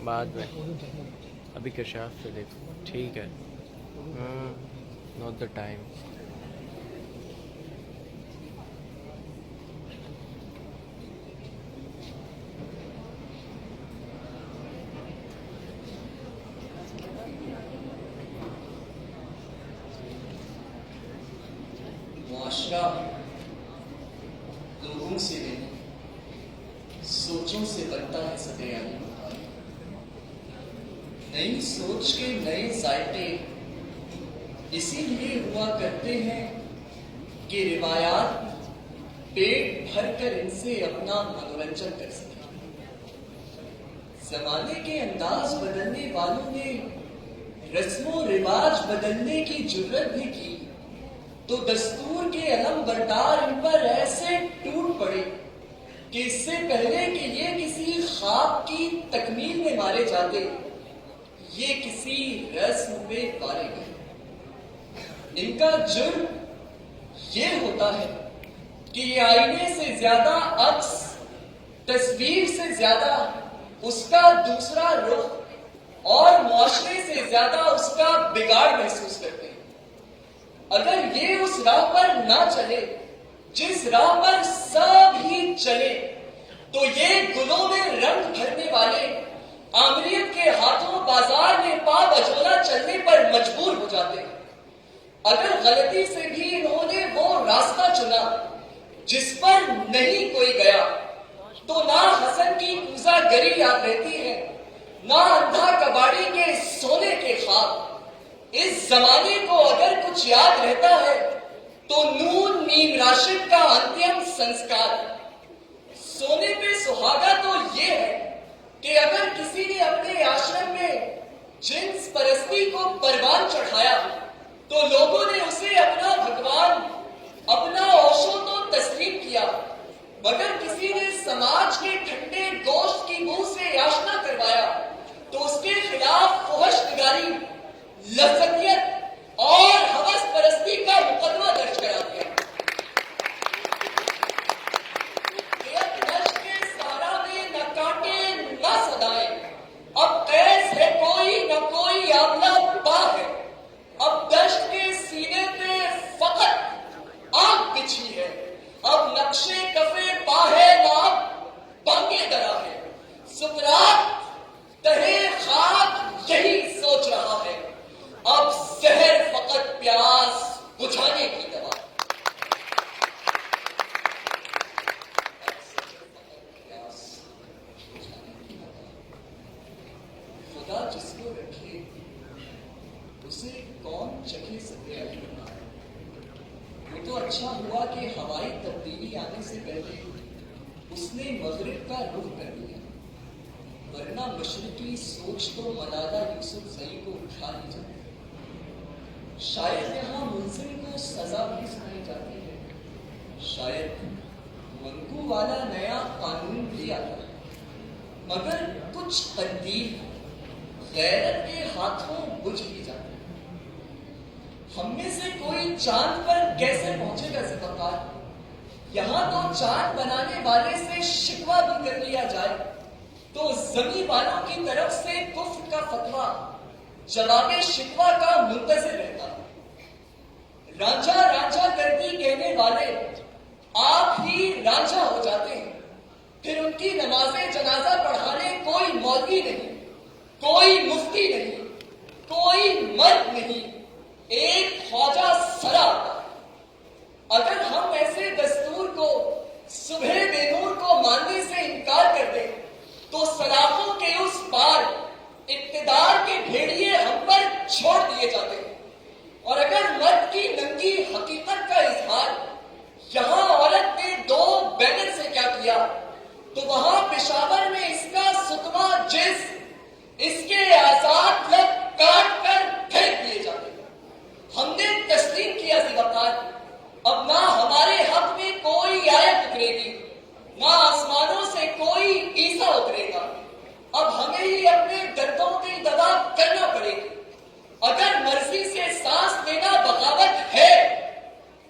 بعد میں ابھی کشاف چلے ٹھیک ہے. Not the time. معاشرہ لوگوں سے نہیں سوچوں سے بنتا ہے سدیانی. نئی سوچ کے نئے ذائقے اسی لیے ہوا کرتے ہیں کہ روایات پیٹ بھر کر ان سے اپنا منورنجن کر سکیں. زمانے کے انداز بدلنے والوں نے رسم و رواج بدلنے کی جرت بھی کی تو دستور کے علم بردار ان پر ایسے ٹوٹ پڑے کہ اس سے پہلے کہ یہ کسی خواب کی تکمیل میں مارے جاتے یہ کسی رسم میں مارے گئے. ان کا جرم یہ ہوتا ہے کہ یہ آئینے سے زیادہ عکس تصویر سے زیادہ اس کا دوسرا رخ اور معاشرے سے زیادہ اس کا بگاڑ محسوس کرتے ہیں. اگر یہ اس راہ پر نہ چلے جس راہ پر سب ہی چلے تو یہ گلوں میں رنگ بھرنے والے آمریت کے ہاتھوں بازار میں پا بجولا چلنے پر مجبور ہو جاتے ہیں. اگر غلطی سے بھی انہوں نے وہ راستہ چنا جس پر نہیں کوئی گیا تو نہ حسن کی کوزہ گری یاد رہتی ہے نہ اندھا کباڑی کے سونے کے خواب. اس زمانے کو اگر کچھ یاد رہتا ہے تو نون میم راشد کا انتیم سنسکار. سونے پہ سہاگا تو یہ ہے کہ اگر کسی نے اپنے آشرم میں جنس پرستی کو پروان چڑھایا تو لوگوں نے اسے اپنا بھگوان اپنا اوشو تو تسلیم کیا مگر کسی نے سماج کے ٹھنڈے گوشت کی منہ سے آشنا کروایا تو اس کے خلاف فحش نگاری لذتیت اور ہوس پرستی کا مقدمہ درج کرا دیا. ایک نش کے سہارا میں نہ کاٹے نہ صدائیں اب قیس ہے کوئی نہ کوئی آبلہ با ہے. اب دشت کے سینے پہ فقط آگ بچھی ہے. اب نقشے کفے پا ہے نہ اب بانگے درا ہے. سکرات تہے خاک یہی سوچ رہا ہے اب زہر فقط پیاس بجھانے کی دوا. خدا جس کو رکھے اسے کون چکھے سکے اپنا. وہ تو اچھا ہوا کہ ہوائی تبدیلی آنے سے پہلے اس نے مغرب کا رخ کر لیا ورنہ مشرقی سوچ تو ملالہ یوسف زئی کو اٹھا لی جاتی. شاید یہاں ملزم کو سزا بھی سنائی جاتی ہے. شاید منگو والا نیا قانون بھی آتا ہے مگر کچھ تقدیر غیرت کے ہاتھوں بجھ بھی جاتی ہے. ہم میں سے کوئی چاند پر کیسے پہنچے گا ذوالفقار. یہاں تو چاند بنانے والے سے شکوہ بھی کر لیا جائے تو زمین والوں کی طرف سے کفر کا فتویٰ جواب شکوہ کا منتظر رہتا. رانجھا رانجھا کرتی کہنے والے آپ ہی رانجھا ہو جاتے ہیں. پھر ان کی نماز جنازہ پڑھانے کوئی مولوی نہیں کوئی مفتی نہیں کوئی مرد نہیں ایک خواجہ سرا آتا. اگر ہم ایسے دستور کو صبح بے نور کو ماننے سے انکار کر دیں تو سلاخوں کے اس پار اقتدار کے بھیڑیے ہم پر چھوڑ دیے جاتے ہیں. اور اگر مرد کی ننگی حقیقت کا اظہار یہاں عورت نے 2 بینر سے کیا کیا تو وہاں پشاور میں اس کا ستما جس اس کے آزاد لب کاٹ کر پھینک دیے جاتے ہیں. ہم نے تسلیم کیا ذوالفقار اب نہ ہمارے حق میں کوئی آیت اترے گی نہ آسمانوں سے کوئی عیسیٰ اترے گا. اب ہمیں ہی اپنے دردوں کی دوا کرنا پڑے گی. اگر مرضی سے سانس لینا بغاوت ہے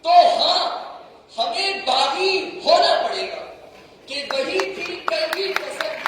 تو ہاں ہمیں باغی ہونا پڑے گا کہ وہی تھی کل کی قسم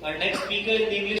Our next speaker in the English